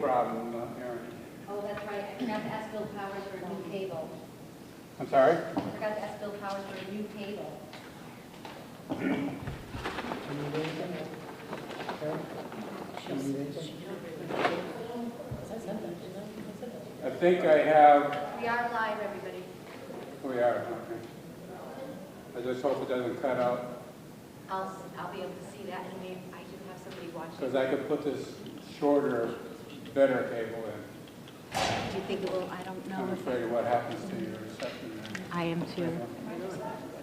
Problem, Aaron. Oh, that's right. I forgot to ask Bill Powers for a new cable. I'm sorry? I forgot to ask Bill Powers for a new cable. I think I have. We are live, everybody. We are, okay. I just hope it doesn't cut out, I'll be able to see that, and maybe I do have somebody watching. because I could put this shorter, better cable in. Do you think it will? I don't know. I'm afraid of what happens to your reception there. I am too.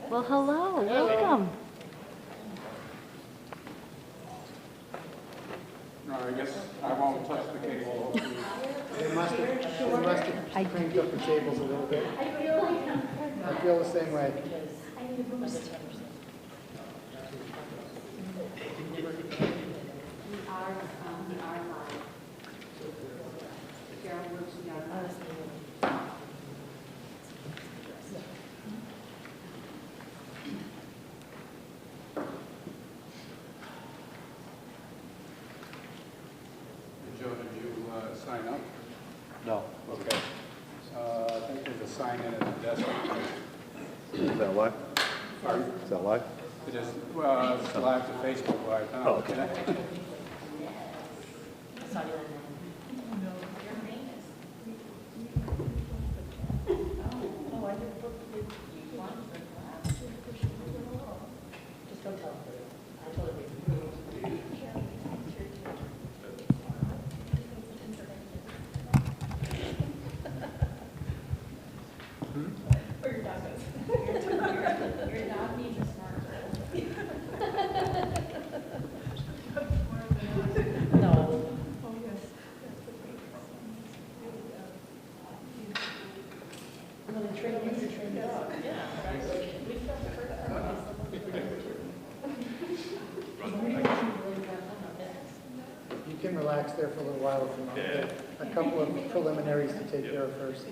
Well, hello. Welcome. No, I guess I won't touch the cable. They must have cranked up the cables a little bit. I feel the same way. We are live. Gerald works with our Joe, did you sign up? No. Okay. I think there's a sign in at the desk. Is that live? Pardon? Is that live? It is, well, it's live to Facebook Live now. Oh, okay. Just don't tell them. I told her. Or your dog does. Your dog needs a smart No. Well, they train you to train the dog. Yeah. You can relax there for a little while if you want. A couple of preliminaries to take care of first.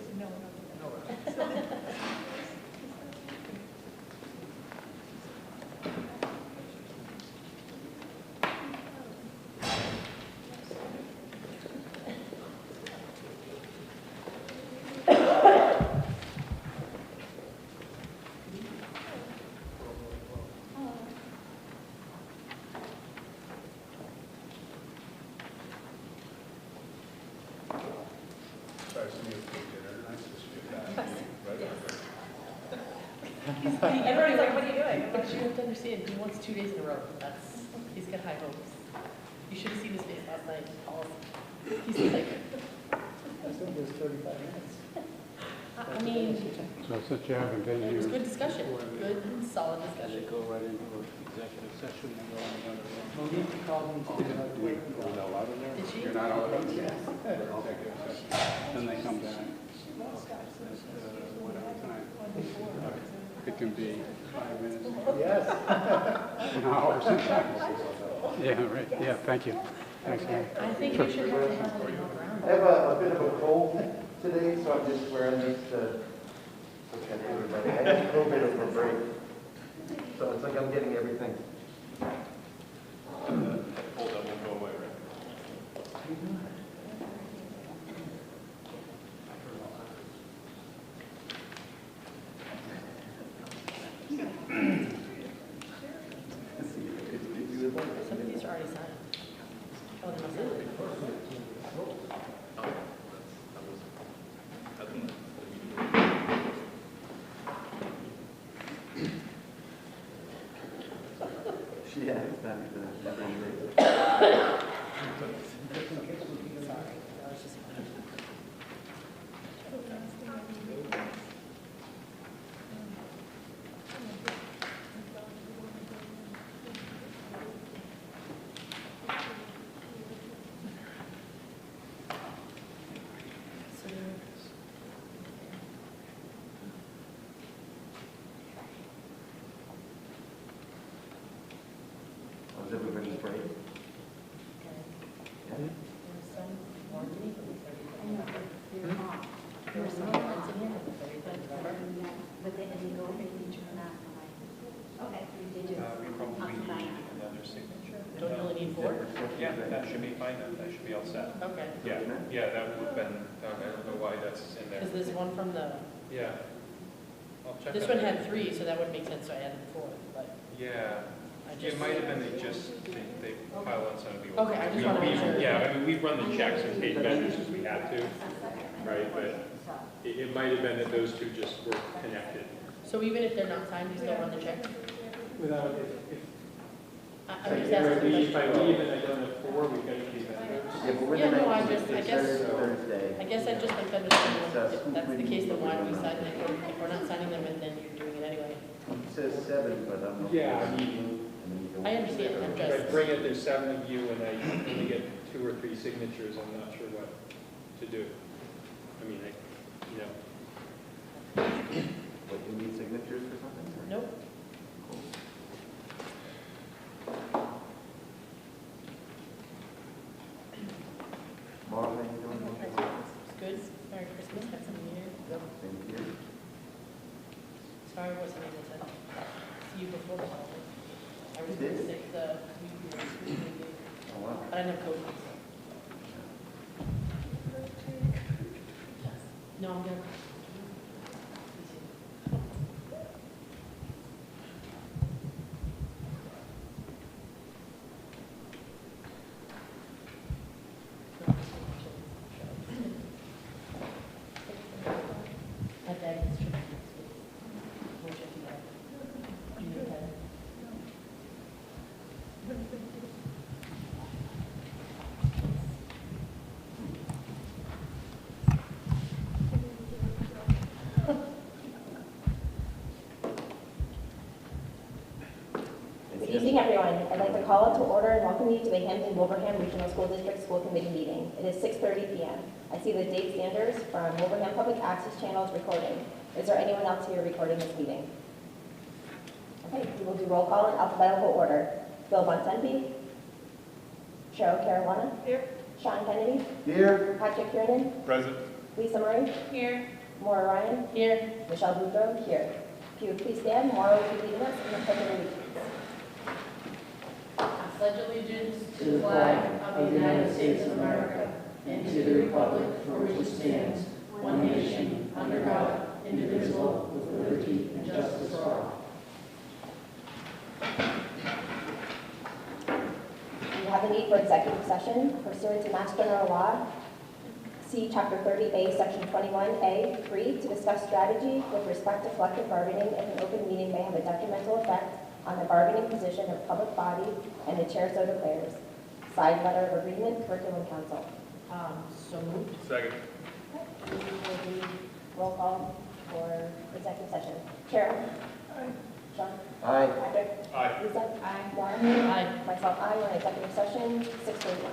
Everybody's like, what are you doing? I'm like, you have to understand, he wants 2 days in a row. He's got high hopes. You should have seen his face last night. He's like, I think it was 35 minutes. I mean, So since you haven't been it here. was good discussion, good, solid They discussion. go right into executive session and go on another one. Monique called me to wait. Did she? You're not allowed to executive session. Then they come back. Whatever time. It can be 5 minutes. Yes. An hour sometimes. Yeah, right. Yeah, thank you. Thanks, man. I think you should have to have it around. I have a bit of a cold today, so I'm just wearing these to look at everybody. I had COVID over break, so it's like I'm getting everything. Hold that won't go away, right? Some of these are already signed. Oh, they must have. Yeah, it's not Sorry, that was just fun. Was everybody's break? There was some more to me, but there were some ones in here. But they didn't go, they didn't turn on. Okay, they just. We probably need another signature. Don't you only need 4? Yeah, that should be fine, then. That should be all set. Okay. Yeah, yeah, that would have been done. I don't know why that's in there. Because this one from the, Yeah. I'll check this that. one had 3, so that would make sense, so I added the 4th, but Yeah. I just. It might have been they pile on some of the. Okay, I just wanna make sure. Yeah, I mean, we've run the checks and paid vendors because we had to, right? But it might have been that those two just were connected. So even if they're not signed, you still run the check? Without, I'm just asking the If I question. leave and I don't have 4, we've got to pay vendors. Yeah, but we're Yeah, the no, I 19th, just- I it guess- says Thursday. I guess I'd just like to understand if that's the case, then why do we sign them? If we're not signing them, then you're doing it anyway. It says 7, but I'm not. Yeah, I mean, I understand, I'm if I just, bring it, there's 7 of you and I only get 2 or 3 signatures, I'm not sure what to do. I mean, you know. What, you need signatures for something? or? nope. Marla, how you doing? It's good. Merry Christmas, Happy New Year. Thank you. Sorry I wasn't able to see you before the holiday. I was You did? sick the week, Oh, wow. but I didn't have COVID. No, I'm gonna. My bag is true. We'll check it out. You need that? Good evening, everyone. I'd like to call to order and welcome you to the Hampton-Wilbraham Regional School District School Committee meeting. It is 6:30 p.m. I see the Dave Sanders from Wilbraham Public Access Channel is recording. Is there anyone else here recording this meeting? Okay, we will do roll call in alphabetical order. Bill Bontempi. Cheryl Caruana. Here. Sean Kennedy. Here. Patrick Kiernan. Present. Lisa Marie. Here. Maura Ryan. Here. Michelle Boudreau. Here. If you would please stand, Maura will be leading us in the pledge of allegiance. I pledge allegiance to the flag of the United States of America and to the republic for which it stands, one nation, under God, indivisible, with liberty and justice for all. We have a need for executive session pursuant to Mass General Law, see Chapter 30A, Section 21A, 3, to discuss strategy with respect to collective bargaining if an open meeting may have a detrimental effect on the bargaining position of public body, and the chair so declares. Side letter of agreement, Curriculum Council. So moved. Second. We will do roll call for executive session. Chair? Aye. Sean? Aye. Patrick? Aye. Lisa? Aye. Maura? Aye. Myself, aye. We're in executive session, 6:31.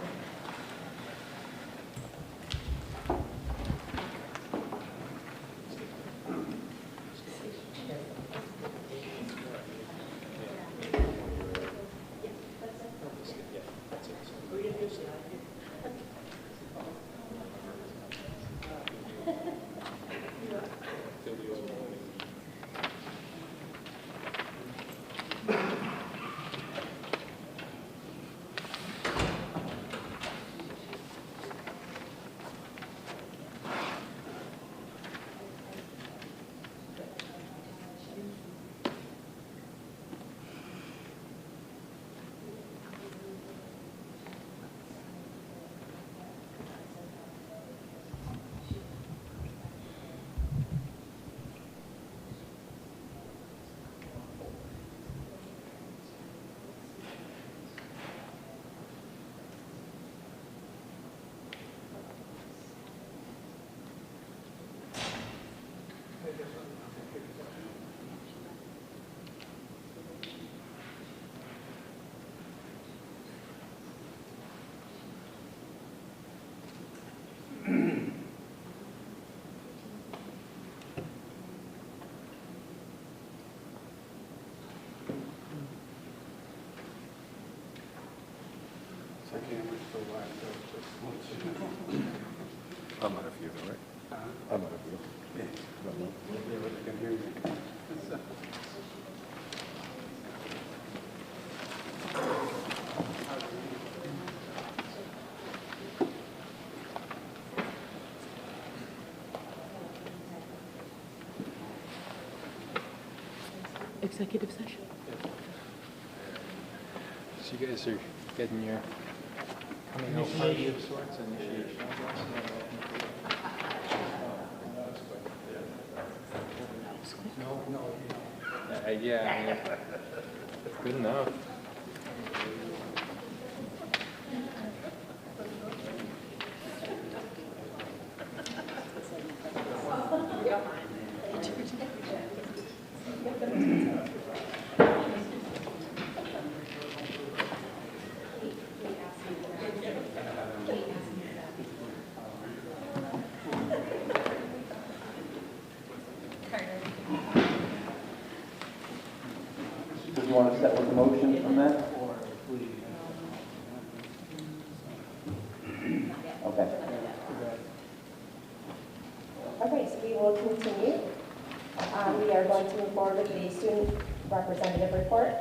I can't wait for a while. I'm out of here, all right? I'm out of here. Yeah, I can hear you. executive session. So you guys are getting your coming out party of sorts, initiation, I guess? No. Yeah, good enough. Did you want to set with a motion on that? Okay. Okay, so we will continue. We are going to move forward with the student representative report.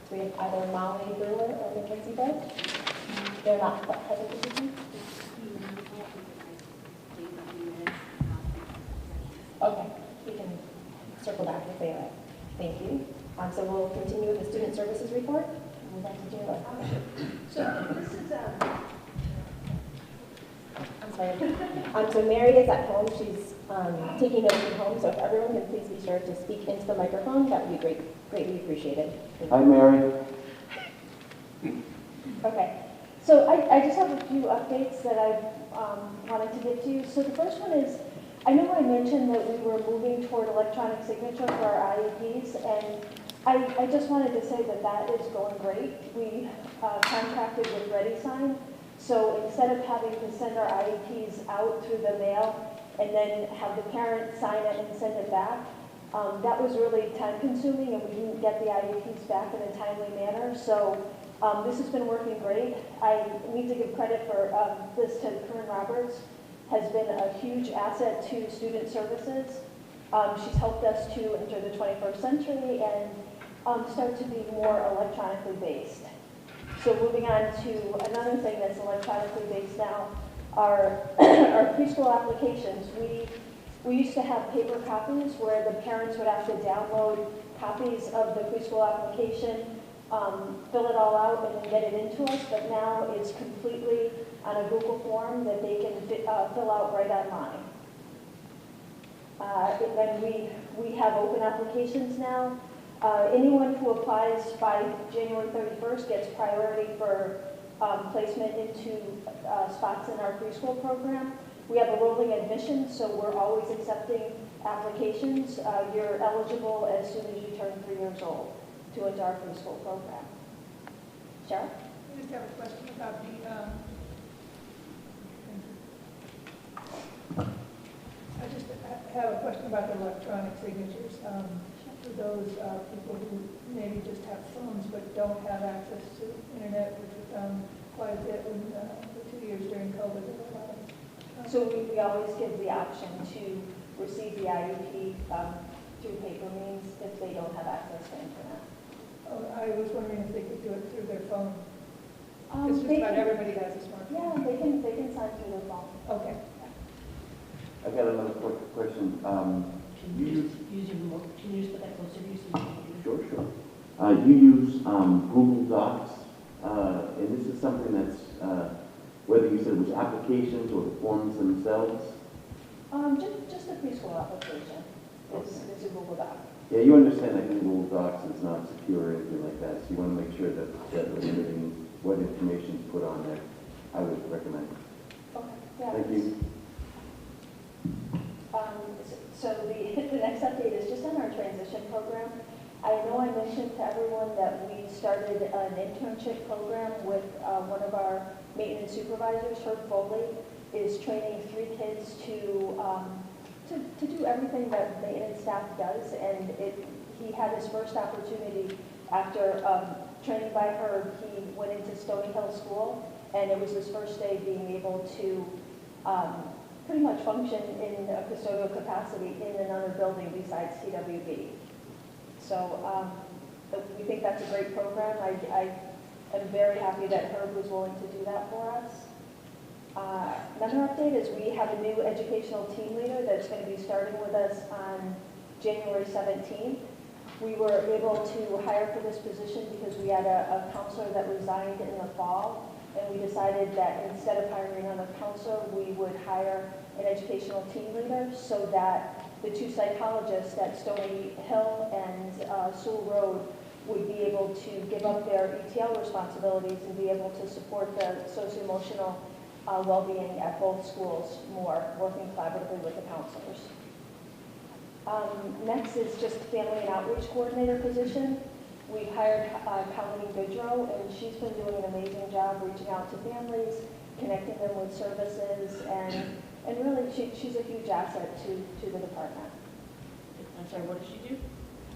So we have either Molly Brewer or Mackenzie Bud. They're not present this evening. Okay, we can circle back if they like. Thank you. So we'll continue with the student services report. We'd like to do it. So this is, I'm sorry. So Mary is at home. She's taking notes at home. So if everyone can please be sure to speak into the microphone, that would be greatly appreciated. Hi, Mary. okay. So I just have a few updates that I wanted to get to. So the first one is, I know I mentioned that we were moving toward electronic signature for our IEPs, and I just wanted to say that that is going great. We contracted with ReadySign, so instead of having to send our IEPs out through the mail and then have the parent sign it and send it back, that was really time consuming, and we didn't get the IEPs back in a timely manner. So this has been working great. I need to give credit for this to Corinne Roberts, has been a huge asset to student services. She's helped us to enter the 21st century and start to be more electronically based. So moving on to another thing that's electronically based now, are our preschool applications. We used to have paper copies where the parents would have to download copies of the preschool application, fill it all out, and then get it into us, but now it's completely on a Google form that they can fill out right online. And then we have open applications now. Anyone who applies by January 31st gets priority for placement into spots in our preschool program. We have a rolling admission, so we're always accepting applications. You're eligible as soon as you turn 3 years old to enter our preschool program. Cheryl? I just have a question about the, have a question about the electronic signatures. For those people who maybe just have phones but don't have access to internet, which was quite a bit in the 2 years during COVID. So we always give the option to receive the IEP through paper means if they don't have access to internet. Oh, I was wondering if they could do it through their phone. It's just They about can- everybody has a smartphone. Yeah, they can sign through their phone. Okay. I've got another quick question. Can you just put that closer to you so you can hear? Sure. You use Google Docs, and this is something that's, whether you said it was applications or the forms themselves? Just a preschool application is a Google Doc. Yeah, you understand that Google Docs is not secure or anything like that, so you want to make sure that we're limiting what information is put on there. I would recommend. Okay. Yeah. Thank you. So the next update is just on our transition program. I know I mentioned to everyone that we started an internship program with one of our maintenance supervisors. Hwrsd is training 3 kids to do everything that maintenance staff does, and he had his first opportunity after training by her. He went into Stony Hill School, and it was his first day being able to pretty much function in a custodial capacity in another building besides CWB. So we think that's a great program. I am very happy that Hwrsd was willing to do that for us. Another update is we have a new educational team leader that's going to be starting with us on January 17th. We were able to hire for this position because we had a counselor that resigned in the fall, and we decided that instead of hiring another counselor, we would hire an educational team leader so that the two psychologists at Stony Hill and Sewell Road would be able to give up their ETL responsibilities and be able to support the socio-emotional well-being at both schools more, working collaboratively with the counselors. Next is just family and outreach coordinator position. We've hired Colleen Goodrow, and she's been doing an amazing job reaching out to families, connecting them with services, and really she's a huge asset to the department. I'm sorry, what does she do?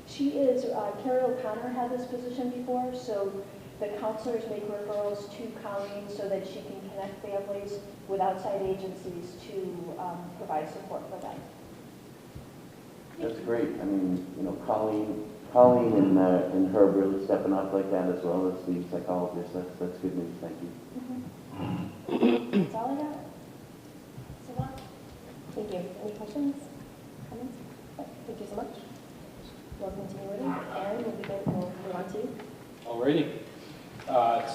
She is, Carrie O'Connor had this position before, so the counselors make referrals to Colleen so that she can connect families with outside agencies to provide support for them. That's great. I mean, you know, Colleen and Herb really stepping up like that as well as the psychologist. That's good news. Thank you. That's all I got. Thank you. Any questions? Comments? Thank you so much. We'll continue with it. Aaron, we'll move on to you. Alrighty.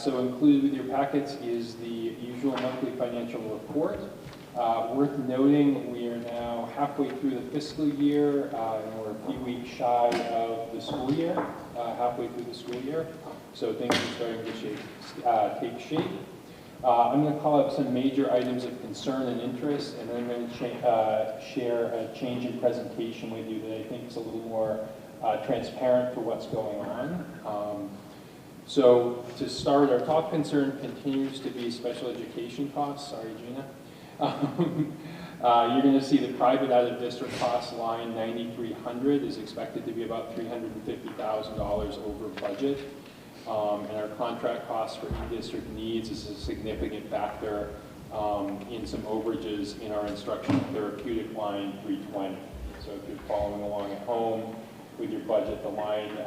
So included with your packets is the usual monthly financial report. Worth noting, we are now halfway through the fiscal year, and we're a few weeks shy of the school year, halfway through the school year. So things are starting to take shape. I'm going to call out some major items of concern and interest, and then I'm going to share a change in presentation with you that I think is a little more transparent for what's going on. So to start, our top concern continues to be special education costs. Sorry, Gina. You're going to see the private out-of-district cost line 9,300 is expected to be about $350,000 over budget. And our contract costs for in-district needs is a significant factor in some overages in our instructional therapeutic line 320. So if you're following along at home with your budget, the line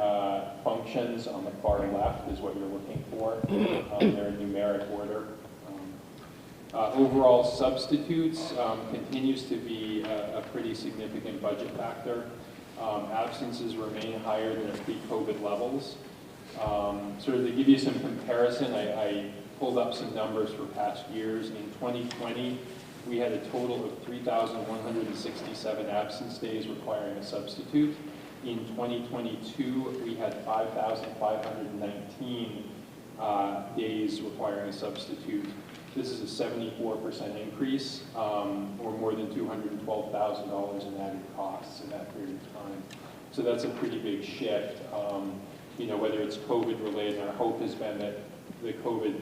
functions on the far left is what you're looking for. They're in numeric order. Overall substitutes continues to be a pretty significant budget factor. Absences remain higher than at pre-COVID levels. Sort of to give you some comparison, I pulled up some numbers for past years. In 2020, we had a total of 3,167 absence days requiring a substitute. In 2022, we had 5,519 days requiring a substitute. This is a 74% increase, or more than $212,000 in added costs in that period of time. So that's a pretty big shift. You know, whether it's COVID related, our hope has been that the COVID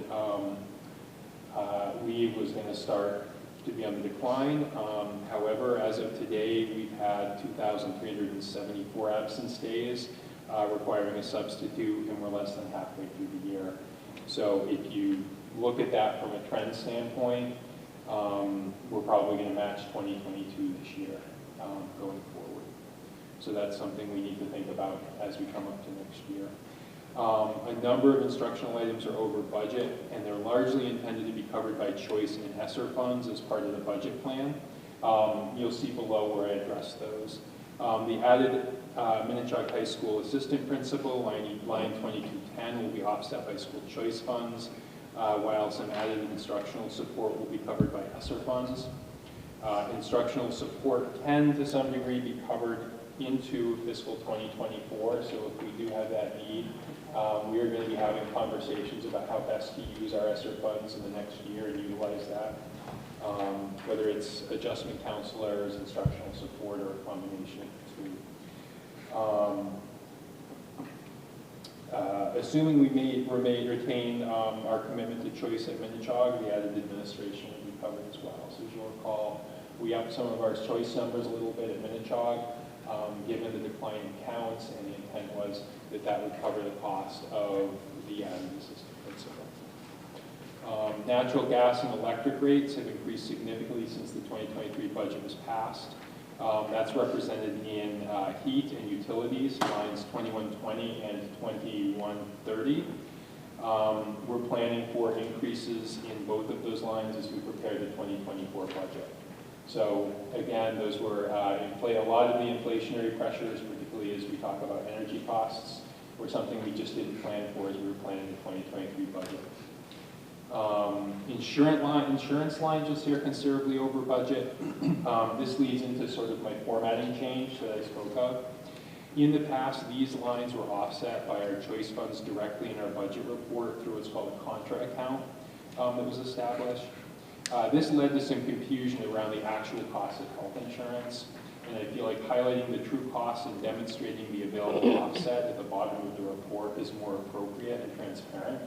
leave was going to start to be on the decline. However, as of today, we've had 2,374 absence days requiring a substitute, and we're less than halfway through the year. So if you look at that from a trend standpoint, we're probably going to match 2022 this year going forward. So that's something we need to think about as we come up to next year. A number of instructional items are over budget, and they're largely intended to be covered by choice and ESSER funds as part of the budget plan. You'll see below where I address those. The added Minnetonka High School assistant principal, line 2210, will be offset by school choice funds, while some added instructional support will be covered by ESSER funds. Instructional support can, to some degree, be covered into fiscal 2024, so if we do have that need, we are going to be having conversations about how best to use our ESSER funds in the next year and utilize that, whether it's adjustment counselors, instructional support, or a combination of the two. Assuming we retain our commitment to choice at Minnetonka, the added administration will be covered as well. So as you'll recall, we upped some of our choice numbers a little bit at Minnetonka, given the decline in counts, and the intent was that that would cover the cost of the added assistant principal. Natural gas and electric rates have increased significantly since the 2023 budget was passed. That's represented in heat and utilities, lines 2120 and 2130. We're planning for increases in both of those lines as we prepare the 2024 budget. So again, those were a lot of the inflationary pressures, particularly as we talk about energy costs, were something we just didn't plan for as we were planning the 2023 budget. Insurance line just here considerably over budget. This leads into sort of my formatting change that I spoke of. In the past, these lines were offset by our choice funds directly in our budget report through what's called a contra account that was established. This led to some confusion around the actual cost of health insurance, and I feel like highlighting the true costs and demonstrating the available offset at the bottom of the report is more appropriate and transparent.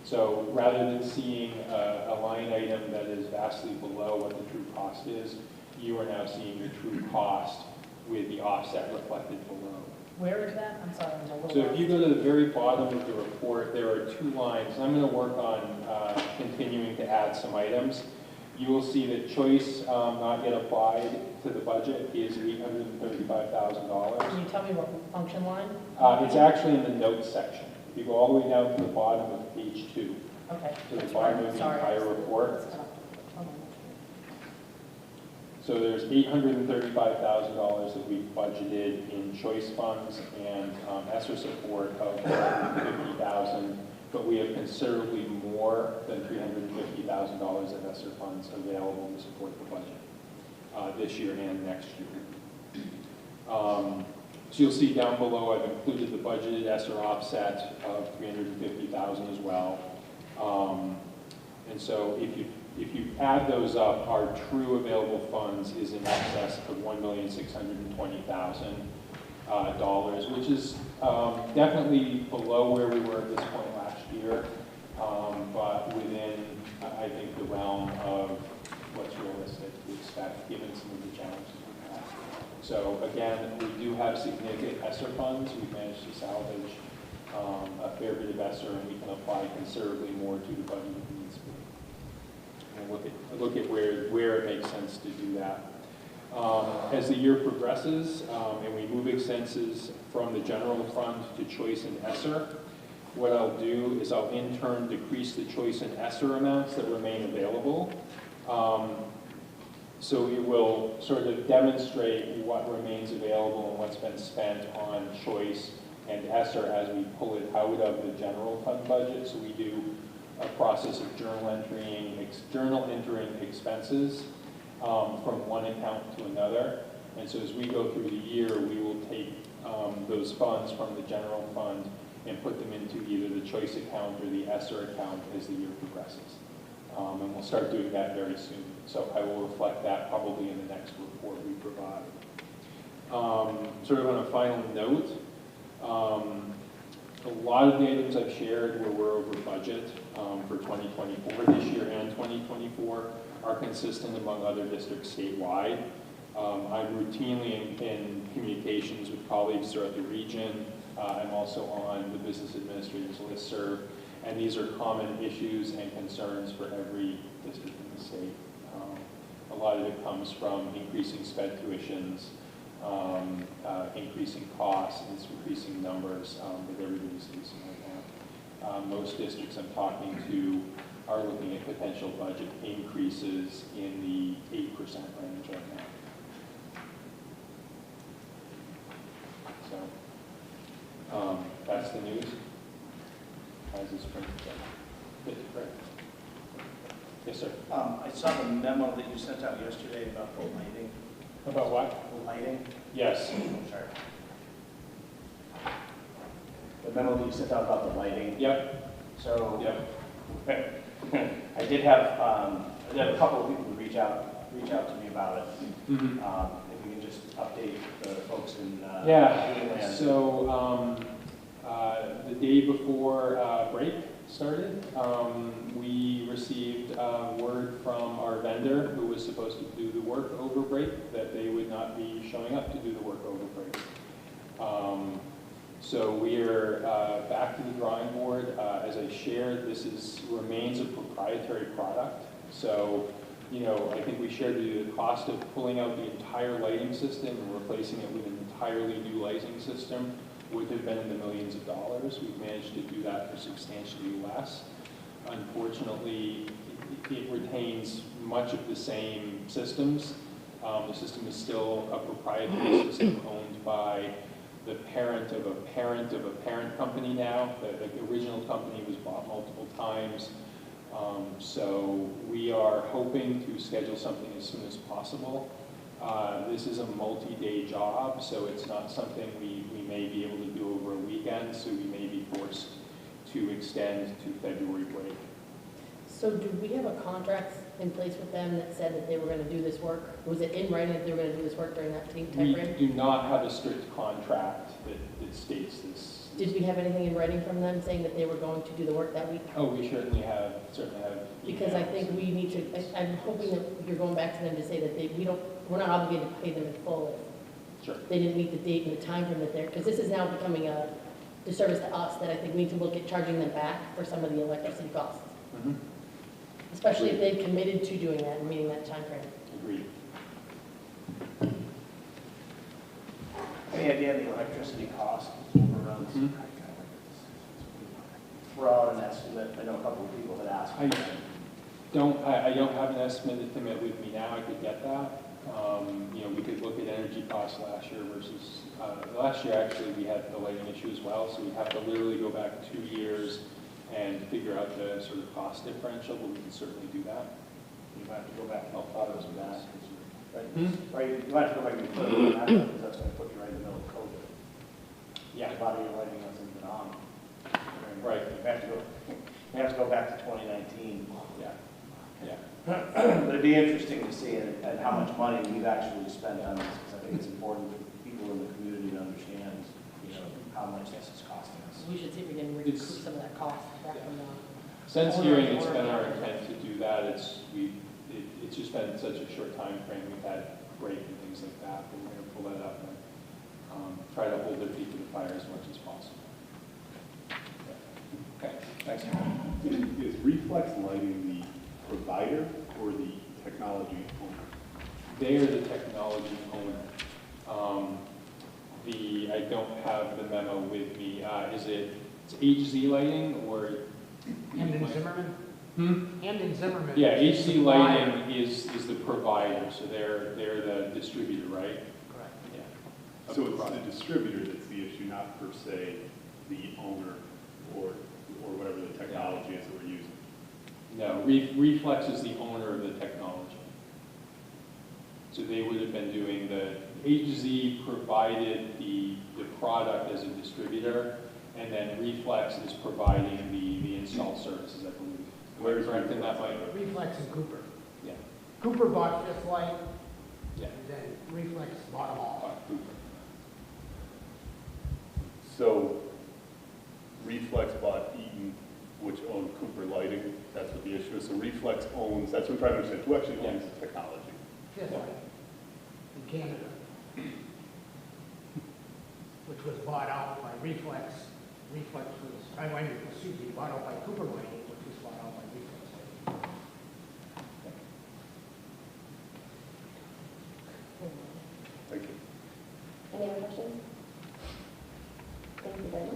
So rather than seeing a line item that is vastly below what the true cost is, you are now seeing the true cost with the offset reflected below. Where is that? I'm sorry, I'm a little So if lost. you go to the very bottom of the report, there are two lines. I'm going to work on continuing to add some items. You will see that choice not yet applied to the budget is $835,000. Can you tell me what function line? It's actually in the notes section. If you go all the way down to the bottom of page 2, Okay. to the that's bottom right. of the Sorry. entire report. Hold on. So there's $835,000 that we've budgeted in choice funds and ESSER support of $450,000, but we have considerably more than $350,000 of ESSER funds available to support the budget this year and next year. So you'll see down below I've included the budgeted ESSER offset of $350,000 as well. And so if you add those up, our true available funds is in excess of $1,620,000, which is definitely below where we were at this point last year, but within, I think, the realm of what's realistic to expect given some of the challenges we've had. So again, we do have significant ESSER funds. We've managed to salvage a fair bit of ESSER, and we can apply considerably more to the budget if needs be. And look at where it makes sense to do that. As the year progresses and we move expenses from the general fund to choice and ESSER, what I'll do is I'll in turn decrease the choice and ESSER amounts that remain available. So it will sort of demonstrate what remains available and what's been spent on choice and ESSER as we pull it out of the general fund budget. So we do a process of journal entering expenses from one account to another. And so as we go through the year, we will take those funds from the general fund and put them into either the choice account or the ESSER account as the year progresses. And we'll start doing that very soon. So I will reflect that probably in the next report we provide. Sort of on a final note, a lot of the items I've shared were over budget for 2024 this year and 2024 are consistent among other districts statewide. I'm routinely in communications with colleagues throughout the region. I'm also on the Business Administrators Listserv, and these are common issues and concerns for every district in the state. A lot of it comes from increasing sped tuitions, increasing costs, and increasing numbers that everybody's facing right now. Most districts I'm talking to are looking at potential budget increases in the 8% range right now. So that's the news. As is printed. Yes, sir. I saw the memo that you sent out yesterday about the lighting. About what? The lighting. Yes. Sorry. The memo that you sent out about the lighting. Yep. So. Yep. I did have a couple of people who reach out to me about it. Mm-hmm. If we can just update the folks in. Yeah. So the day before break started, we received word from our vendor who was supposed to do the work over break that they would not be showing up to do the work over break. So we are back to the drawing board. As I shared, this remains a proprietary product. So, I think we shared the cost of pulling out the entire lighting system and replacing it with an entirely new lighting system would have been in the millions of dollars. We've managed to do that for substantially less. Unfortunately, it retains much of the same systems The system is still a proprietary system owned by the parent of a parent of a parent company now. The original company was bought multiple times. So we are hoping to schedule something as soon as possible. This is a multi-day job, so it's not something we may be able to do over a weekend, so we may be forced to extend to February break. So do we have a contract in place with them that said that they were gonna do this work? Was it in writing that they were gonna do this work during that time We frame? do not have a strict contract that states this. Did we have anything in writing from them saying that they were going to do the work that week? Oh, we certainly have Because I emails. think we need to, I'm hoping that you're going back to them to say that we're not obligated to pay them in full Sure. if they didn't meet the date and the time frame that they're, because this is now becoming a disservice to us that I think we need to look at charging them back for some of the electricity costs. Mhm. Especially if they've committed to doing that and meeting that time frame. Agreed. Any idea of the electricity cost overruns? Throw out an estimate. I know a couple of people had asked. I don't have an estimate with me now. I could get that. We could look at energy costs last year versus, last year actually we had the lighting issue as well, so we'd have to literally go back 2 years and figure out the sort of cost differential, but we can certainly do that. You might have to go back and help others with that. Right? Hmm? Right, you might have to go back and put it on that, because that's going to put you right in the middle of COVID. Yeah. A lot of your lighting hasn't been on. Right. We have to go back to 2019. Yeah. Yeah. But it'd be interesting to see and how much money we've actually spent on this, because I think it's important for people in the community to understand, how much this is costing us. We should see if we can recoup some of that cost back from the. Since hearing, it's been our intent to do that. It's just been such a short time frame. We've had break and things like that, but we're going to pull that up and try to hold their feet to the fire as much as possible. Okay, thanks. Is Reflex Lighting the provider or the technology owner? They are the technology owner. I don't have the memo with me. It's HZ Lighting or? Hamden Zimmerman? Hamden Zimmerman. Yeah, HZ Lighting is the provider, so they're the distributor, right? Correct. Yeah. So it's the distributor that's the issue, not per se the owner or whatever the technology is that we're using. No, Reflex is the owner of the technology. So they would have been doing HZ provided the product as a distributor, and then Reflex is providing the install services, I believe. Am I correct in that, Mike? Reflex and Cooper. Yeah. Cooper bought Fifth Light, Yeah. and then Reflex bought them all. Cooper. So Reflex bought Eaton, which owned Cooper Lighting. That's what the issue is. So Reflex owns, that's what I'm trying to understand, who actually owns the technology? Fifth Light in Canada, which was bought out by Reflex. Reflex was, bought out by Cooper Lighting, which was bought out by Reflex Lighting. Thank you. Any other questions? Thank you very much.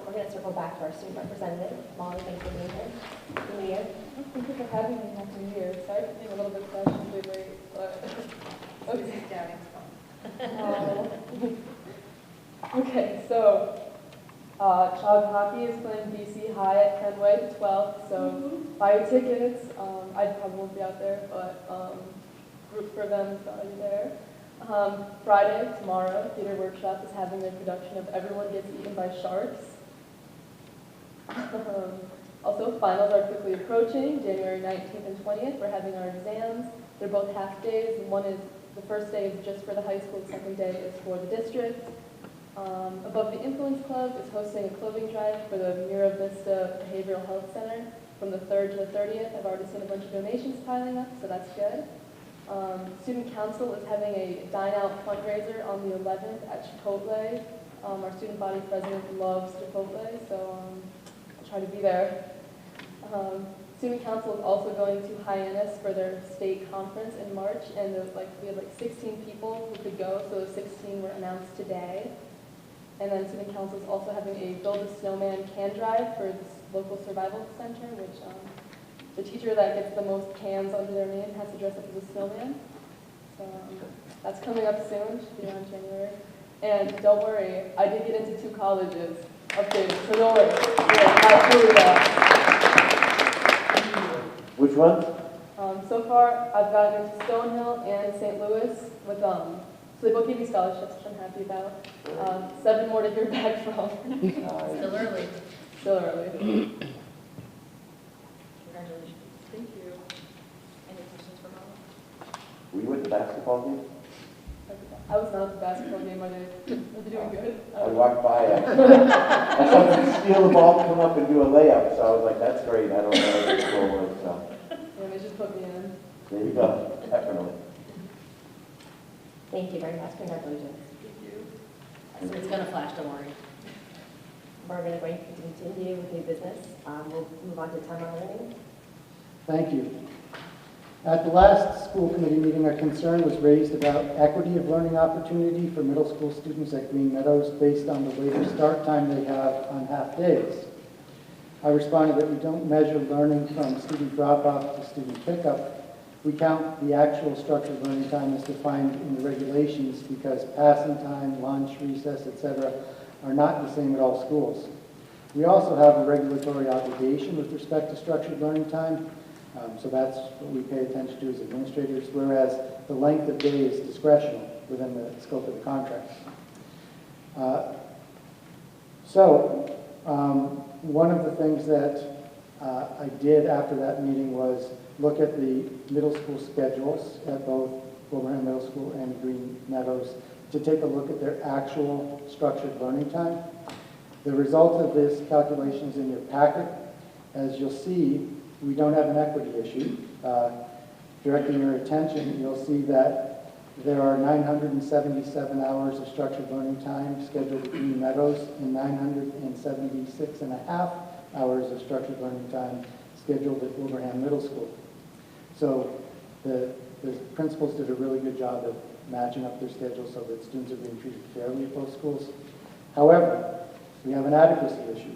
We're going to circle back to our student representative. Molly, thanks for being here. Happy New Year. Thank you for having me. Happy New Year. Sorry for being a little bit fashionably late, but okay. Okay, so child hockey is playing BC High at Kenway 12th, so buy your tickets. I probably won't be out there, but root for them is already there. Friday, tomorrow, Theater Workshop is having their production of Everyone Gets Eaten by Sharks. Also, finals are quickly approaching, January 19th and 20th. We're having our exams. They're both half days. The first day is just for the high school, the second day is for the district. Above the Influence Club is hosting a clothing drive for the Mira Vista Behavioral Health Center from the 3rd to the 30th. I've already seen a bunch of donations piling up, so that's good. Student Council is having a dine-out fundraiser on the 11th at Chipotle. Our student body president loves Chipotle, so I'll try to be there. Student Council is also going to Hyannis for their state conference in March, and we have 16 people who could go, so the 16 were announced today. And then Student Council is also having a Build a Snowman can drive for this local survival center, which the teacher that gets the most cans under their name has to dress up as a snowman. That's coming up soon, should be around January. And don't worry, I did get into 2 colleges updated, so don't worry. Yeah, absolutely not. Which ones? So far, I've gotten into Stonehill and St. Louis with, so they both gave me scholarships, which I'm happy about. 7 more to hear back from. Still early. Still early. Congratulations. Thank you. Any questions for Mama? Were you at the basketball game? I was not at the basketball game, are they doing good? I walked by, I saw them steal the ball, come up and do a layup, so I was like, that's great, I don't know what the score was, so. And they just put me in. There you go, definitely. Thank you very much. Congratulations. Thank you. So it's gonna flash, don't worry. We're going to continue with new business. We'll move on to time on learning. Thank you. At the last school committee meeting, a concern was raised about equity of learning opportunity for middle school students at Green Meadows based on the later start time they have on half days. I responded that we don't measure learning from student drop-off to student pickup. We count the actual structured learning time as defined in the regulations because passing time, lunch, recess, etc. are not the same at all schools. We also have a regulatory obligation with respect to structured learning time. So that's what we pay attention to as administrators, whereas the length of day is discretional within the scope of the contract. One of the things that I did after that meeting was look at the middle school schedules at both Wilbraham Middle School and Green Meadows to take a look at their actual structured learning time. The result of this calculation is in your packet. As you'll see, we don't have an equity issue. Directing your attention, you'll see that there are 977 hours of structured learning time scheduled at Green Meadows and 976.5 hours of structured learning time scheduled at Wilbraham Middle School. So the principals did a really good job of matching up their schedules so that students are being treated fairly at both schools. However, we have an adequacy issue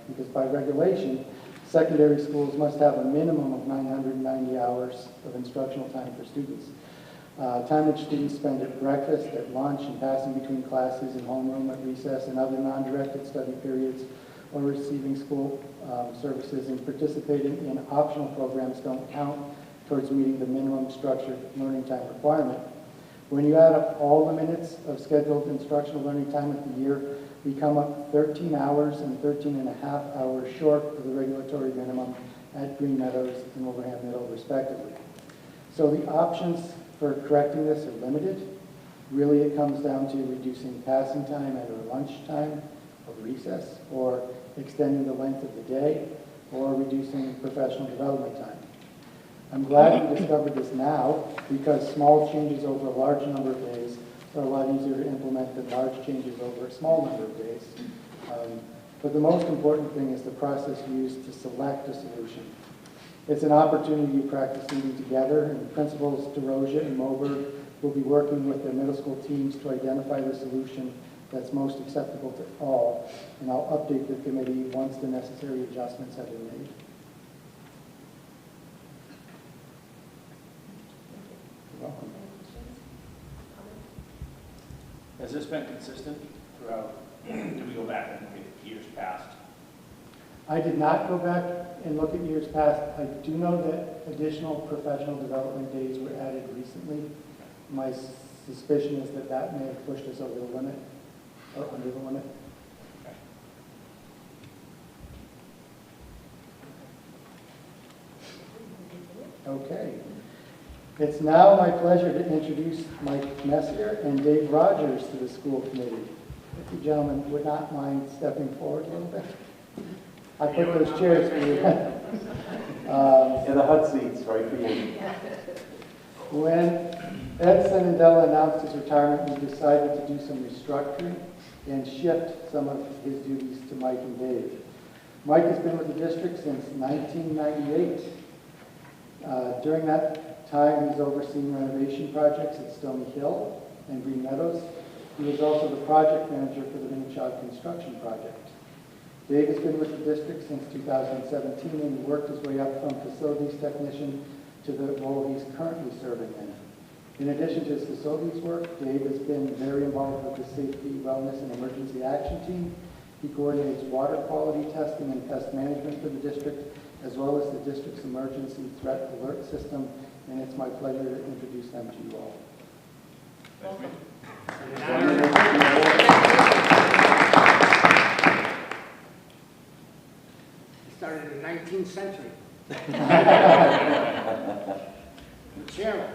because by regulation, secondary schools must have a minimum of 990 hours of instructional time for students. Time which students spend at breakfast, at lunch, and passing between classes in homeroom, at recess, and other non-directed study periods, or receiving school services and participating in optional programs don't count towards meeting the minimum structured learning time requirement. When you add up all the minutes of scheduled instructional learning time of the year, we come up 13 hours and 13.5 hours short of the regulatory minimum at Green Meadows and Wilbraham Middle, respectively. So the options for correcting this are limited. Really, it comes down to reducing passing time and or lunch time or recess, or extending the length of the day, or reducing professional development time. I'm glad we discovered this now because small changes over a large number of days are a lot easier to implement than large changes over a small number of days. But the most important thing is the process used to select a solution. It's an opportunity to practice meeting together, and Principals DeRosia and Moberg will be working with their middle school teams to identify the solution that's most acceptable to all, and I'll update the committee once the necessary adjustments have been made. You're welcome. Has this been consistent throughout, did we go back and look at years past? I did not go back and look at years past. I do know that additional professional development days were added recently. My suspicion is that that may have pushed us over the limit, or under the limit. Okay. It's now my pleasure to introduce Mike Messier and Dave Rogers to the school committee. If you gentlemen would not mind stepping forward a little bit. I put those chairs for you. In the hot seats, right for you. When Ed Senadella announced his retirement, we decided to do some restructuring and shift some of his duties to Mike and Dave. Mike has been with the district since 1998. During that time, he's overseen renovation projects at Stony Hill and Green Meadows. He was also the project manager for the Minchog construction project. Dave has been with the district since 2017 and he worked his way up from facilities technician to the role he's currently serving in. In addition to his facilities work, Dave has been very involved with the Safety, Wellness, and Emergency Action Team. He coordinates water quality testing and pest management for the district, as well as the district's emergency threat alert system, and it's my pleasure to introduce them to you all. Welcome. He started in the 19th century. Chairman.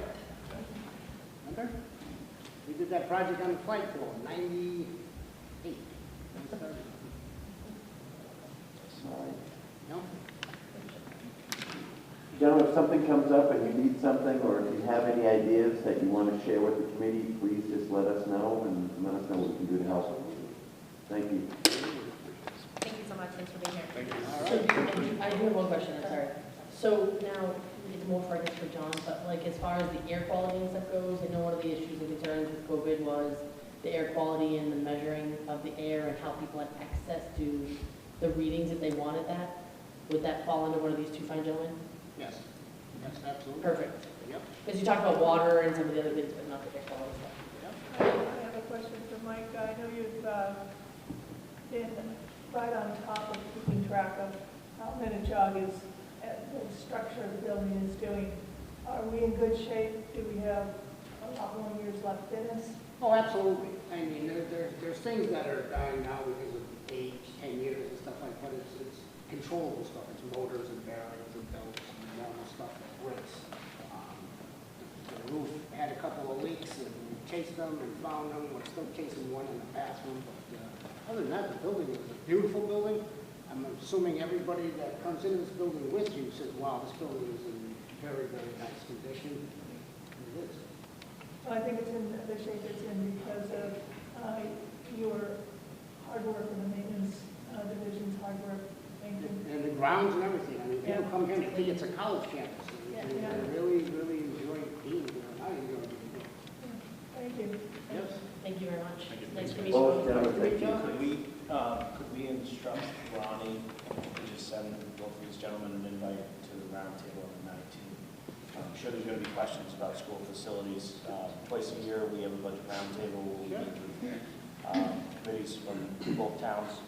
Remember? We did that project on the flagpole in 98. Sorry. No? Gentlemen, if something comes up and you need something, or if you have any ideas that you want to share with the committee, please just let us know and let us know what we can do to help. Thank you. Thank you so much. Thanks for being here. Thank you. So, I do have one question, I'm sorry. So now, it's more for, I guess, for John, but like as far as the air quality and stuff goes, I know one of the issues and concerns with COVID was the air quality and the measuring of the air and how people had access to the readings if they wanted that. Would that fall under one of these two fine gentlemen? Yes. Yes, absolutely. Perfect. Yep. Because you talked about water and some of the other things, but not the air quality stuff. I have a question for Mike. I know you've been right on top of keeping track of how Minnetonka is, the structure of the building is doing. Are we in good shape? Do we have a lot more years left in us? Oh, absolutely. I mean, there's things that are dying now because of age, 10 years and stuff like that. It's controllable stuff. It's motors and bearings and belts and normal stuff that breaks. The roof had a couple of leaks and we chased them and found them. We're still chasing one in the bathroom. But other than that, the building is a beautiful building. I'm assuming everybody that comes into this building with you says, wow, this building is in very, very nice condition. It is. Well, I think it's in the shape it's in because of your hard work in the maintenance division's hard work. Thank you. And the grounds and everything. I mean, people Yeah. come here and think it's a college campus. And Yeah. they really, really enjoy being here. I enjoy being here. Thank you. Yes. Thank you very much. Nice to meet Both you. gentlemen, thank you. Could we instruct Ronnie to just send both of these gentlemen an invite to the roundtable on the 19th? I'm sure there's going to be questions about school facilities. Twice a year, we have a budget roundtable. We'll meet with committees from both towns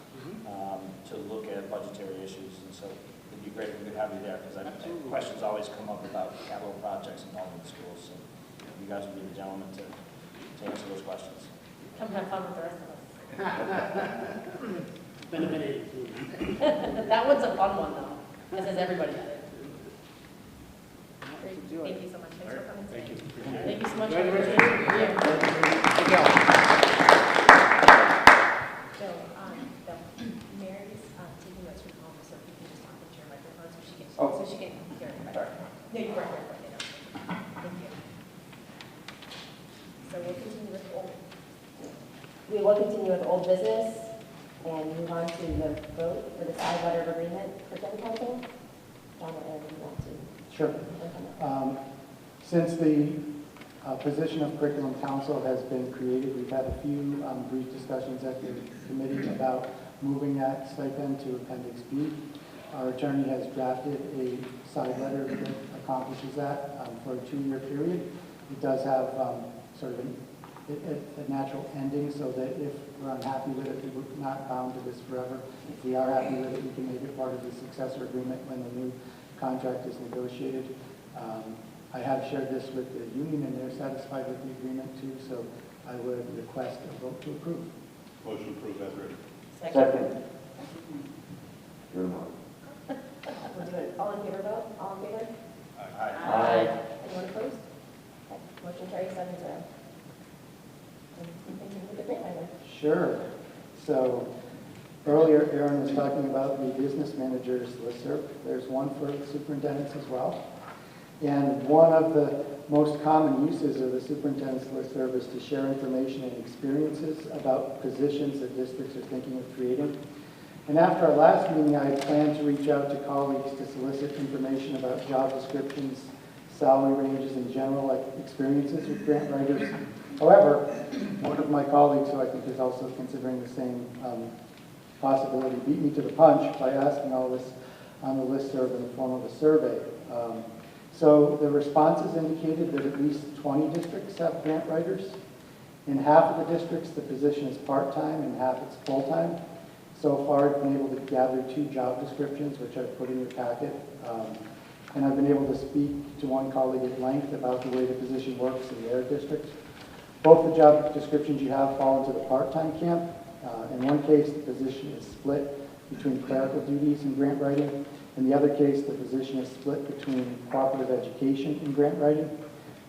to look at budgetary issues. And so it'd be great if we could have you there because questions always come up about capital projects involving the schools. So you guys would be the gentlemen to answer those questions. Come have fun with the rest of us. Been a minute. That one's a fun one though. This has everybody at it. Great. Thank you so much. Thanks for coming today. Thank you. Thank you so much. Enjoy the rest of your your year. Bill, Mary's taking notes from home, so if you can just talk into your microphone so she can hear it better. No, you're right. Thank you. So we'll continue with old. We will continue with old business and move on to the vote for the side letter of agreement for Kevin Council. John or Aaron, you want to? Sure. Since the position of curriculum council has been created, we've had a few brief discussions at the committee about moving that stipend to Appendix B. Our attorney has drafted a side letter that accomplishes that for a 2-year period. It does have sort of a natural ending so that if we're unhappy with it, we're not bound to this forever. If we are happy with it, we can make it part of the successor agreement when the new contract is negotiated. I have shared this with the union and they're satisfied with the agreement too, so I would request a vote to approve. Motion approved as written. Second. You're not. We'll do it. All in favor vote? All in favor? Aye. Anyone opposed? Okay. Motion carries 7-0. Continue with the grant writer. Sure. So earlier Aaron was talking about the business managers listserv. There's one for the superintendents as well. And one of the most common uses of the superintendent's listserv is to share information and experiences about positions that districts are thinking of creating. And after our last meeting, I had planned to reach out to colleagues to solicit information about job descriptions, salary ranges, and general experiences with grant writers. However, one of my colleagues, who I think is also considering the same possibility, beat me to the punch by asking all this on the listserv in the form of a survey. So the responses indicated that at least 20 districts have grant writers. In half of the districts, the position is part-time and half it's full-time. So far, I've been able to gather 2 job descriptions, which I've put in your packet. And I've been able to speak to one colleague at length about the way the position works in their district. Both the job descriptions you have fall into the part-time camp. In one case, the position is split between clerical duties and grant writing. In the other case, the position is split between cooperative education and grant writing.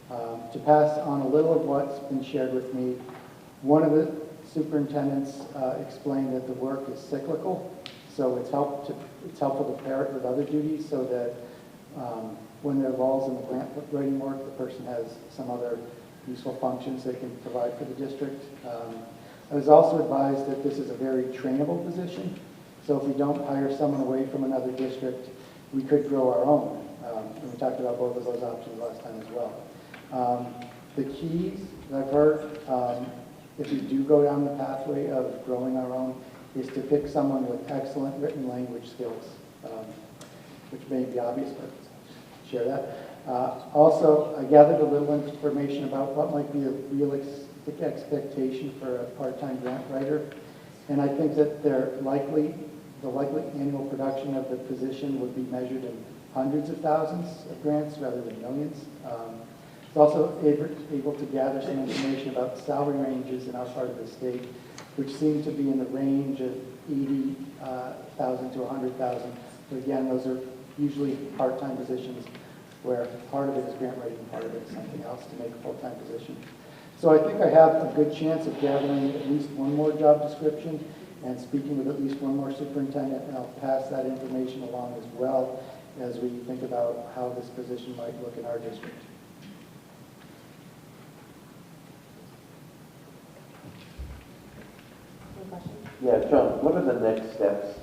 To pass on a little of what's been shared with me, one of the superintendents explained that the work is cyclical, so it's helpful to pair it with other duties so that when there are lulls in the grant writing work, the person has some other useful functions they can provide for the district. I was also advised that this is a very trainable position, so if we don't hire someone away from another district, we could grow our own. And we talked about both of those options last time as well. The keys that I've heard, if we do go down the pathway of growing our own, is to pick someone with excellent written language skills, which may be obvious, but share that. Also, I gathered a little information about what might be a realistic expectation for a part-time grant writer, and I think that the likely annual production of the position would be measured in hundreds of thousands of grants rather than millions. It's also able to gather some information about salary ranges in our part of the state, which seem to be in the range of 80,000 to 100,000. But again, those are usually part-time positions where part of it is grant writing, part of it is something else to make a full-time position. So I think I have a good chance of gathering at least one more job description and speaking with at least one more superintendent, and I'll pass that information along as well as we think about how this position might look in our district. Any questions? Yeah, John, what are the next steps?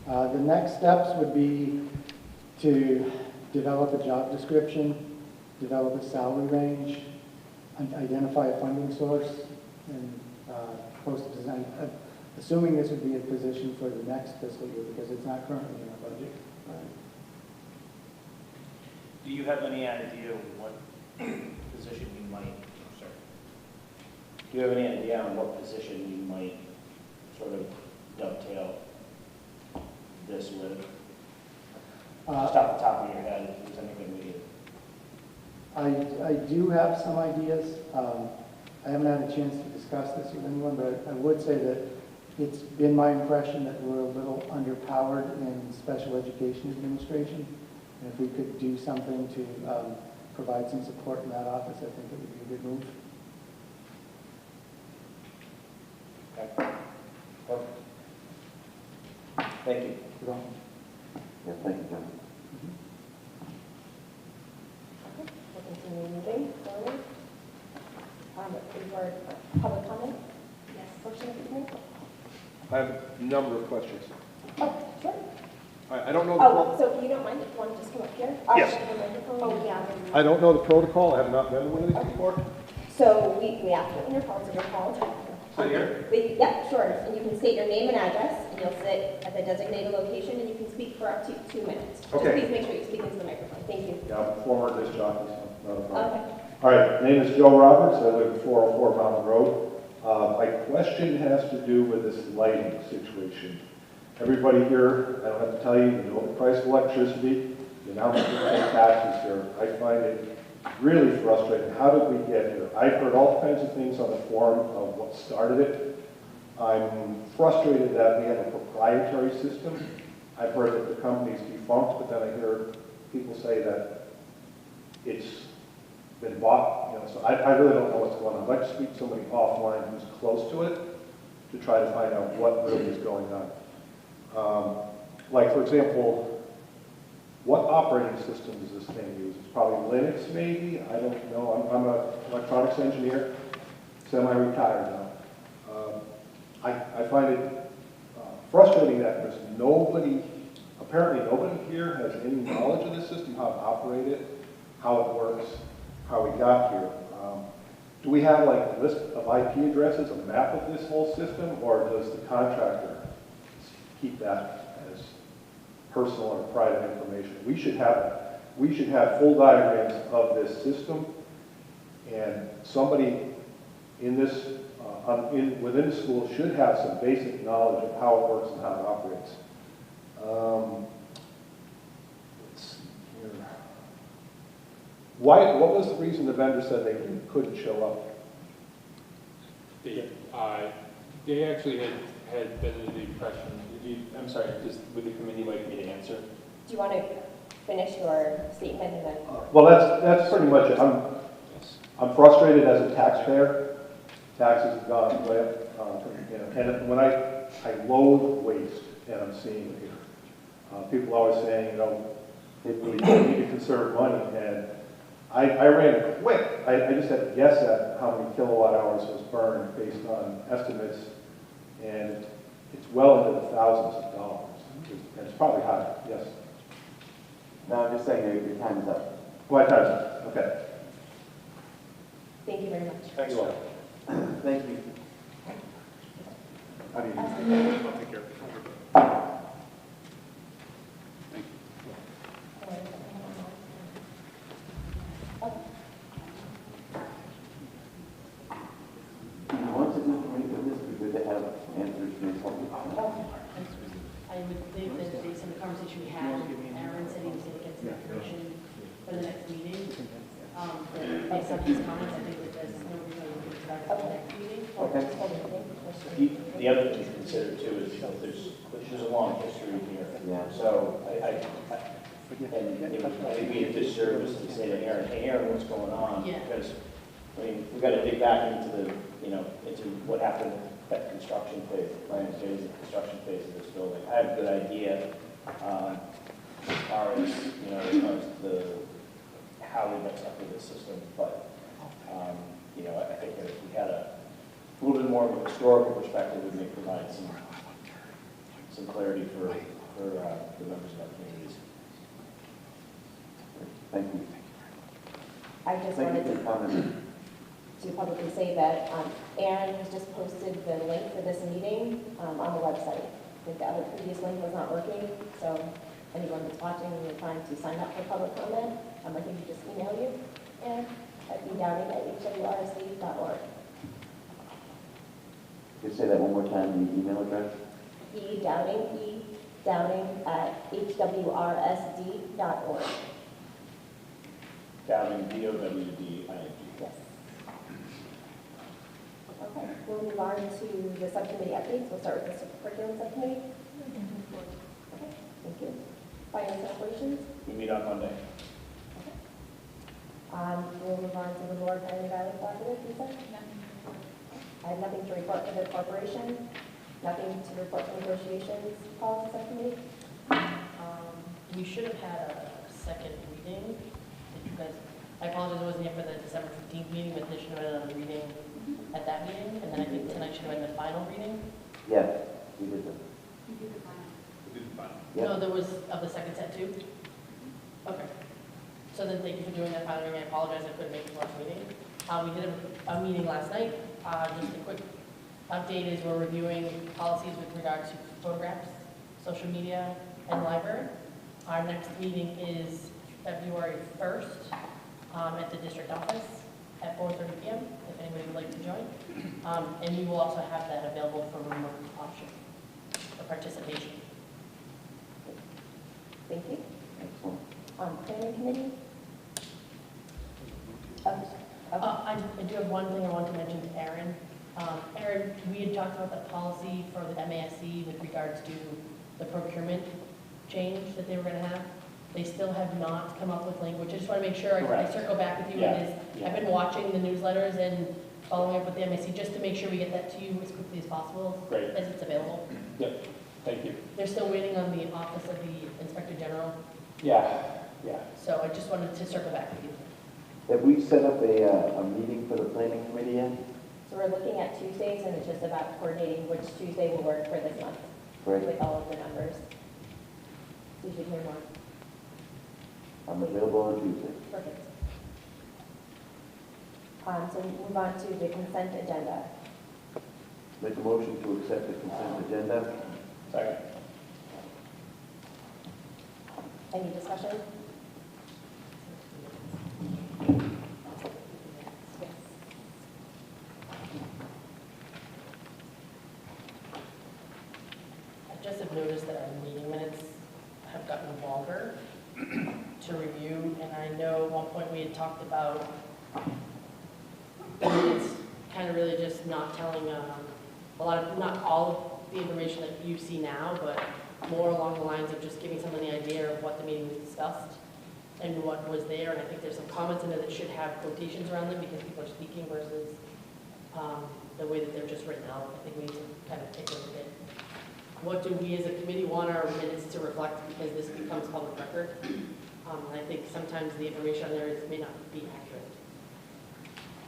The next steps would be to develop a job description, develop a salary range, identify a funding source, and post a design. Assuming this would be a position for the next fiscal year because it's not currently in our budget. Do you have any idea what position you might, do you have any idea on what position you might sort of dovetail this with? Just off the top of your head, if there's anything we do. I do have some ideas. I haven't had a chance to discuss this with anyone, but I would say that it's been my impression that we're a little underpowered in special education administration. And if we could do something to provide some support in that office, I think it would be a good move. Okay. Well, thank you. You're welcome. Yeah, thank you, John. We'll continue moving forward. Is there public comment? Yes. Portion of the hearing? I have a number of questions. Oh, sure. I don't know the Oh, so if you don't mind, if you want to just come up here? Yes. The microphone. Oh, yeah. I don't know the protocol. I have not been to one of these before. So we ask that when you're called, so you're called. Sit here? Yeah, sure. And you can state your name and address, and you'll sit at the designated location, and you can speak for up to 2 minutes. Okay. Just please make sure you speak into the microphone. Thank you. Yeah, I'm a former disc jockey, so not a problem. Okay. All right, my name is Joe Roberts. I live at 404 Mountain Road. My question has to do with this lighting situation. Everybody here, I don't have to tell you, you know the price of electricity, the amount of taxes here. I find it really frustrating. How did we get here? I've heard all kinds of things on the forum of what started it. I'm frustrated that we have a proprietary system. I've heard that the company's defunct, but then I hear people say that it's been bought. You know, so I really don't know what's going on. I'd like to speak to somebody offline who's close to it to try to find out what really is going on. Like, for example, what operating system does this thing use? It's probably Linux, maybe? I don't know. I'm an electronics engineer, semi-retired now. I find it frustrating that there's nobody, apparently nobody here has any knowledge of this system, how to operate it, how it works, how we got here. Do we have like a list of IP addresses, a map of this whole system, or does the contractor keep that as personal or private information. We should have full diagrams of this system, and somebody in this, within the school should have some basic knowledge of how it works and how it operates. Let's see here. What was the reason the vendor said they couldn't show up? They actually had been under the impression, I'm sorry, would the committee like me to answer? Do you want to finish your statement and then? Well, that's pretty much it. I'm frustrated as a taxpayer. Taxes have gone way up, and when I loathe waste, and I'm seeing it here. People are always saying, we need to conserve money, and I ran quick. I just had to guess at how many kilowatt hours was burned based on estimates, and it's well into the thousands of dollars. And it's probably higher, yes. No, I'm just saying your time is up. My time's up, okay. Thank you very much. Thanks, Will. Thank you. How do you? I'll take care of it. Thank you. Do you want to do for me with this? It'd be good to have answers from something. I would think that based on the conversation we had, Aaron said he was going to get some information for the next meeting. But based on his comments, I think that there's no reason we would put that for the next meeting. The other thing to consider too is that there's a long history here. Yeah. So and it would be a disservice to say to Aaron, hey Aaron, what's going on? Yeah. Because, we've got to dig back into into what happened at construction phase, planning phase, and construction phase of this building. I have a good idea as far as, how we got stuck with this system, but, I think that if we had a little bit more of a historical perspective, we may provide some clarity for the members of our communities. Thank you. I just Thank you wanted for your comment. to publicly say that Aaron has just posted the link for this meeting on the website. I think the other previous link was not working, so anyone that's watching and you're trying to sign up for public comment, I can just email you, and at edowning@hwrsd.org. Could you say that one more time, the email address? edowning@hwrsd.org. Downing, D-O-W-D-I-N-G. Yes. Okay, we'll move on to the subcommittee updates. We'll start with the curriculum subcommittee. Okay, thank you. Finance and operations. We meet on Monday. We'll move on to the Lower Pioneer Valley Collaborative, Lisa. I have nothing to report for the corporation, nothing to report for negotiations, policy subcommittee. We should have had a second reading. Did you guys, I apologize, I wasn't here for the December 15th meeting, but there should have been another reading at that meeting, and then I think tonight should have been the final reading. Yes, we did that. Yeah. No, there was of the second set too? Okay. So then thank you for doing that final reading. I apologize I couldn't make the last meeting. We did a meeting last night. Just a quick update is we're reviewing policies with regards to photographs, social media, and library. Our next meeting is February 1st at the district office at 4:30 p.m. if anybody would like to join. And we will also have that available for remote option for participation. Thank you. Excellent. Planning committee. I do have one thing I want to mention to Aaron. Aaron, we had talked about the policy for the MASC with regards to the procurement change that they were going to have. They still have not come up with language. I just want to make sure I circle back with you. Yeah. I've been watching the newsletters and following up with the MASC just to make sure we get that to you as quickly as possible. Great. As it's available. Yep, thank you. They're still waiting on the Office of the Inspector General. Yeah. So I just wanted to circle back with you. Have we set up a meeting for the planning committee yet? So we're looking at Tuesdays, and it's just about coordinating which Tuesday will work for this month Great. with all of the numbers. So you should hear more. I'm available on Tuesday. Perfect. So we move on to the consent agenda. Make a motion to accept the consent agenda. Second. Any discussion? I just have noticed that our meeting minutes have gotten longer to review, and I know at one point we had talked about it's kind of really just not telling a lot of, not all of the information that you see now, but more along the lines of just giving someone the idea of what the meeting was discussed and what was there. And I think there's some comments in there that should have quotations around them because people are speaking versus the way that they're just written out. I think we need to kind of take a look at what do we as a committee want our minutes to reflect, because this becomes public record. And I think sometimes the information on there may not be accurate.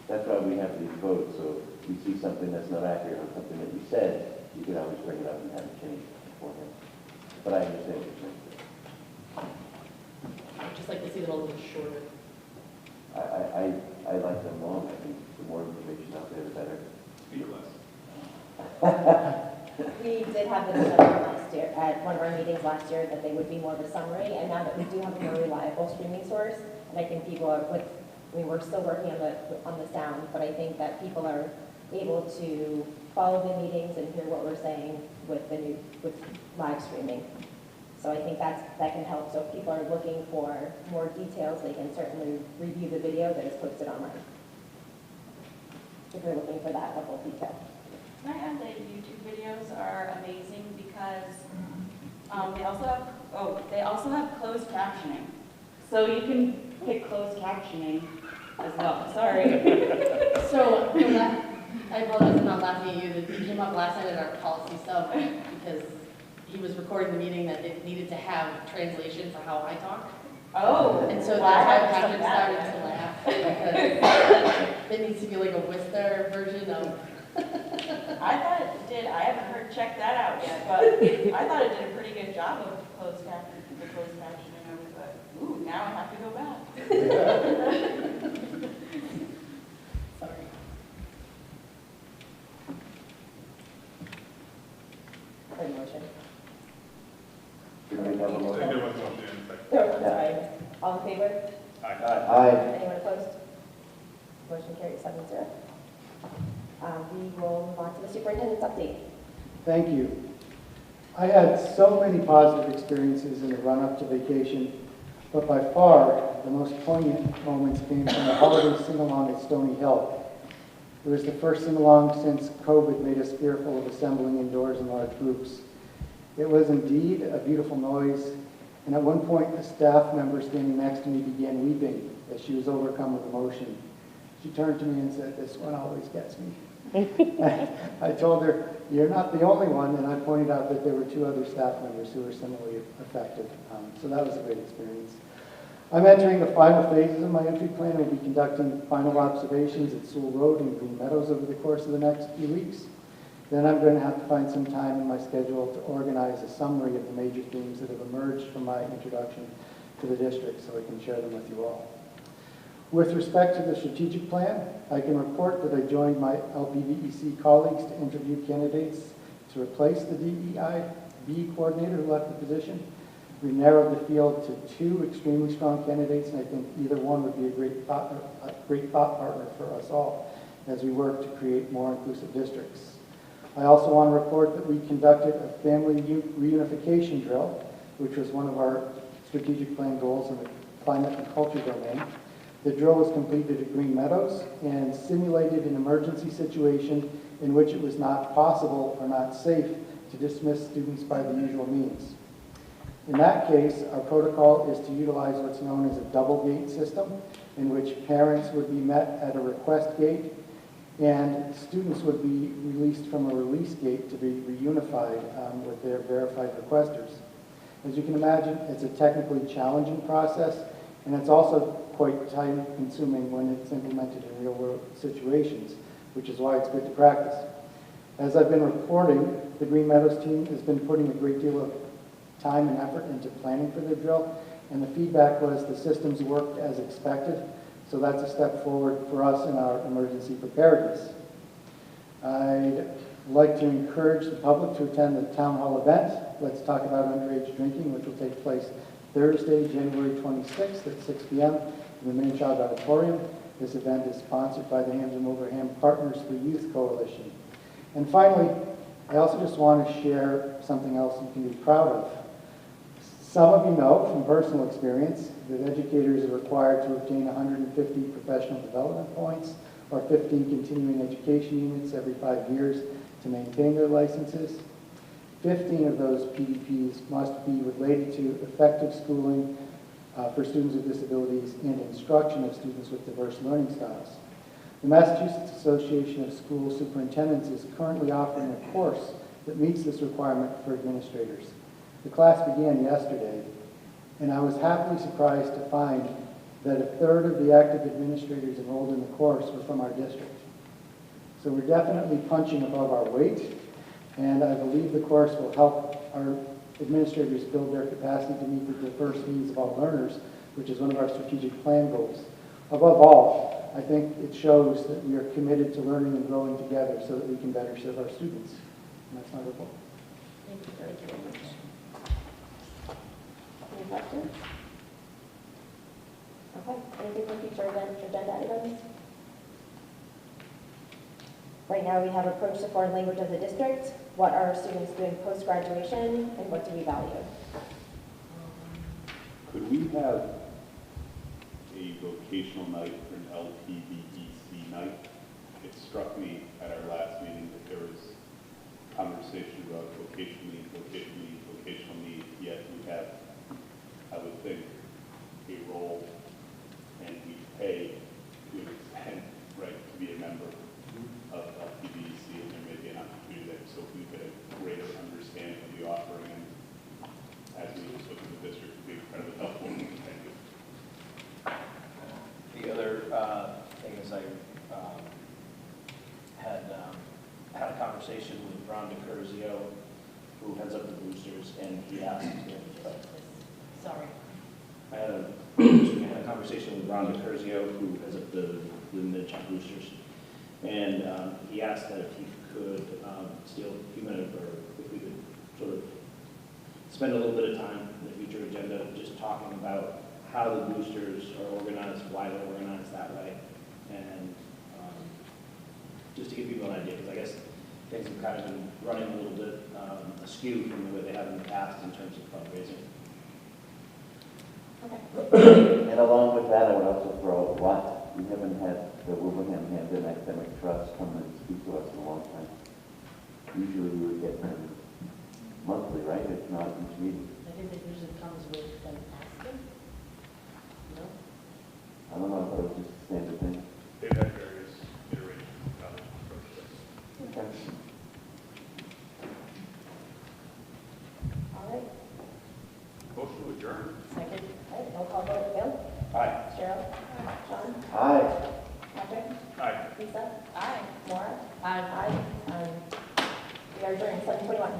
That's why we have these votes, so if you see something that's not accurate or something that you said, you can always bring it up and have it changed beforehand. But I understand what you're saying. I'd just like to see them a little bit shorter. I like them long. I think the more information out there, the better. Speak less. We did have the discussion last year, at one of our meetings last year, that they would be more of a summary, and now that we do have a more reliable streaming source, and I think people are, we're still working on the sound, but I think that people are able to follow the meetings and hear what we're saying with live streaming. So I think that can help. So if people are looking for more details, they can certainly review the video that is posted online, if they're looking for that level of detail. Can I add that YouTube videos are amazing because they also have closed captioning. So you can pick closed captioning as well. Sorry. So I apologize, I'm not laughing at you. That came up last night at our policy sub because he was recording the meeting that it needed to have translation for how I talk. Oh. And so that's why Patrick started to laugh because it needs to be like a Worcester version of. I thought it did. I haven't checked that out yet, but I thought it did a pretty good job of the closed captioning. I was like, ooh, now I have to go back. Sorry. Good motion. Should we have a motion? Sorry. All in favor? Aye. Anyone opposed? Motion carries 7-0. We will move on to the superintendent's update. Thank you. I had so many positive experiences in the run-up to vacation, but by far the most poignant moments came from the holiday sing-along at Stony Hill. It was the first sing-along since COVID made us fearful of assembling indoors in large groups. It was indeed a beautiful noise, and at one point a staff member standing next to me began weeping as she was overcome with emotion. She turned to me and said, "This one always gets me." I told her, "You're not the only one," and I pointed out that there were 2 other staff members who were similarly affected. So that was a great experience. I'm entering the final phases of my entry plan and will be conducting final observations at Sewell Road and Green Meadows over the course of the next few weeks. Then I'm going to have to find some time in my schedule to organize a summary of the major themes that have emerged from my introduction to the district so I can share them with you all. With respect to the strategic plan, I can report that I joined my LPVEC colleagues to interview candidates to replace the DEIB coordinator who left the position. We narrowed the field to 2 extremely strong candidates, and I think either one would be a great thought partner for us all as we work to create more inclusive districts. I also want to report that we conducted a family reunification drill, which was one of our strategic plan goals in the climate and culture domain. The drill was completed at Green Meadows and simulated an emergency situation in which it was not possible or not safe to dismiss students by the usual means. In that case, our protocol is to utilize what's known as a double gate system, in which parents would be met at a request gate and students would be released from a release gate to be reunified with their verified requesters. As you can imagine, it's a technically challenging process, and it's also quite time-consuming when it's implemented in real-world situations, which is why it's good to practice. As I've been reporting, the Green Meadows team has been putting a great deal of time and effort into planning for the drill, and the feedback was the systems worked as expected, so that's a step forward for us in our emergency preparedness. I'd like to encourage the public to attend the town hall event, Let's Talk About Underage Drinking, which will take place Thursday, January 26th at 6 p.m. in the Manchild Auditorium. This event is sponsored by the Hampton Wilbraham Partners for Youth Coalition. And finally, I also just want to share something else you can be proud of. Some of you know from personal experience that educators are required to obtain 150 professional development points or 15 continuing education units every 5 years to maintain their licenses. 15 of those PDPs must be related to effective schooling for students with disabilities and instruction of students with diverse learning styles. The Massachusetts Association of School Superintendents is currently offering a course that meets this requirement for administrators. The class began yesterday, and I was happily surprised to find that a third of the active administrators enrolled in the course were from our district. So we're definitely punching above our weight, and I believe the course will help our administrators build their capacity to meet the diverse needs of all learners, which is one of our strategic plan goals. Above all, I think it shows that we are committed to learning and growing together so that we can better serve our students. And that's my report. Thank you very much. Any questions? Okay, anything from future agenda items? Right now we have approach the foreign language of the district. What are students doing post-graduation and what do we value? Could we have a vocational night or an LPVEC night? It struck me at our last meeting that there was conversation about vocational need, yet we have, I would think, a role and we pay to an extent, right, to be a member of LPVEC, and there may be an opportunity there. So if we get a greater understanding of the offering, and as we just look at the district, would be incredibly helpful. Thank you. The other thing is I had a conversation with Ron DiCurzio, who heads up the boosters, and he asked Sorry. I had a conversation with Ron DiCurzio, who heads up the Mid-Chunk boosters, and he asked that if he could steal a few minutes, or if we could sort of spend a little bit of time in the future agenda just talking about how the boosters are organized, why they're organized that way, and just to give people an idea, because I guess things have kind of been running a little bit askew from the way they have in the past in terms of fundraising. And along with that, I would also throw out what we haven't had the Wilbraham Hampton Academic Trust come and speak to us in a long time. Usually we would get them monthly, right? If not each meeting. I think it usually comes with them asking. No? I don't know if it was just a standard thing. They've had various iterations of how they approach this. Okay. All right. Motion to adjourn. Second. All right, roll call vote. Bill? Aye. Cheryl? Sean? Aye. Patrick? Aye. Lisa? Aye. Maura? Aye. We are adjourned, 7:21.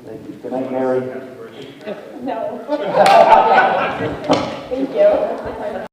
Thank you. Good night, Mary. No. Thank you.